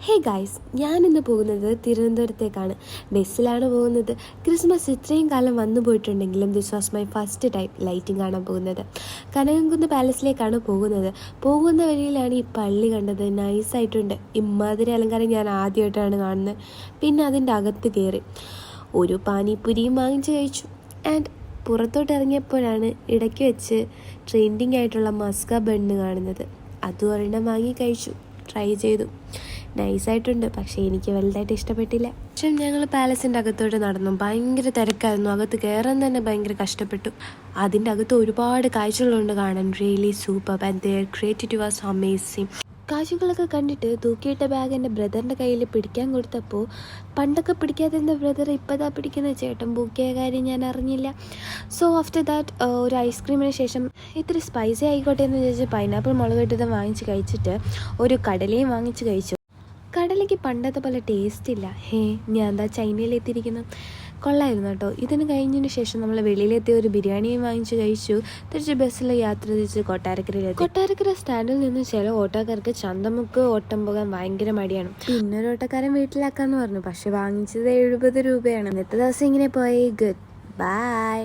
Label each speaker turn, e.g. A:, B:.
A: Hey guys, ഞാനിന്ന് പോകുന്നത് തിരുവനന്തപുരത്തേക്കാണ്. ബസ്സിലാണ് പോകുന്നത്. ക്രിസ്മസ് ഇത്രയും കാലം വന്നു പോയിട്ടുണ്ടെങ്കിലും this was my first time lighting കാണാൻ പോകുന്നത്. കനകംകുന്ന് പാലസിലേക്കാണ് പോകുന്നത്. പോകുന്ന വഴിയിലാണ് ഈ പള്ളി കണ്ടത്. നൈസായിട്ടുണ്ട്. ഇമ്മാതിരി അലങ്കാരം ഞാൻ ആദ്യമായിട്ടാണ് കാണുന്നത്. പിന്നെ അതിൻ്റെ അകത്ത് കയറി ഒരു പാനിപ്പുരിയും വാങ്ങിച്ച് കഴിച്ചു. ആൻഡ് പുറത്തോട്ട് ഇറങ്ങിയപ്പോഴാണ് ഇടയ്ക്ക് വെച്ച് ട്രെൻഡിങ് ആയിട്ടുള്ള മസ്ക ബണ്ണ് കാണുന്നത്. അതും ഒരെണ്ണം വാങ്ങി കഴിച്ചു, ട്രൈ ചെയ്തു. നൈസായിട്ടുണ്ട്, പക്ഷേ എനിക്ക് വലുതായിട്ട് ഇഷ്ടപ്പെട്ടില്ല. പക്ഷേ ഞങ്ങൾ പാലസിൻ്റെ അകത്തോട്ട് നടന്നു. ഭയങ്കര തിരക്കായിരുന്നു. അകത്ത് കയറാൻ തന്നെ ഭയങ്കര കഷ്ടപ്പെട്ടു. അതിൻ്റെ അകത്ത് ഒരുപാട് കാഴ്ചകളുണ്ട് കാണാൻ. Really super and their creativity was amazing. കാഴ്ചകളൊക്കെ കണ്ടിട്ട് തൂക്കിയിട്ട ബാഗ് എൻ്റെ ബ്രദറിൻ്റെ കയ്യിൽ പിടിക്കാൻ കൊടുത്തപ്പോൾ പണ്ടൊക്കെ പിടിക്കാതിരുന്ന ബ്രദർ ഇപ്പോഴാ പിടിക്കുന്ന ചേട്ടൻ ബുക്കിയ കാര്യം ഞാൻ അറിഞ്ഞില്ല. സോ ആഫ്റ്റർ ദാറ്റ് ഒരു ഐസ്ക്രീമിന് ശേഷം ഇത്തിരി സ്പൈസി ആയിക്കോട്ടെ എന്ന് വിചാരിച്ച് പൈനാപ്പിൾ മുളക് ഇട്ടത് വാങ്ങിച്ച് കഴിച്ചിട്ട് ഒരു കടലയും വാങ്ങിച്ച് കഴിച്ചു. കടലയ്ക്ക് പണ്ടത്തെ പോലെ ടേസ്റ്റ് ഇല്ല. ഞാൻ എന്താ ചൈനയിലെത്തിയിരിക്കുന്നു. കൊള്ളായിരുന്നു കേട്ടോ. ഇതിന് കഴിഞ്ഞതിന് ശേഷം നമ്മൾ വെളിയിലെത്തിയ ഒരു ബിരിയാണിയും വാങ്ങിച്ച് കഴിച്ചു. തിരിച്ച് ബസ്സിൽ യാത്ര തിരിച്ച് കൊട്ടാരക്കരയിലെത്തി. കൊട്ടാരക്കര സ്റ്റാൻഡിൽ നിന്ന് ചില ഓട്ടോക്കാർക്ക് ചന്തമുക്ക് ഓട്ടം പോകാൻ ഭയങ്കര മടിയാണ്. പിന്നെ ഒരു ഓട്ടോക്കാരൻ വീട്ടിലാക്കാന്ന് പറഞ്ഞു. പക്ഷെ വാങ്ങിച്ചത് 70 രൂപയാണ്. ഇന്നത്തെ ദിവസം ഇങ്ങനെ പോയി. Good bye.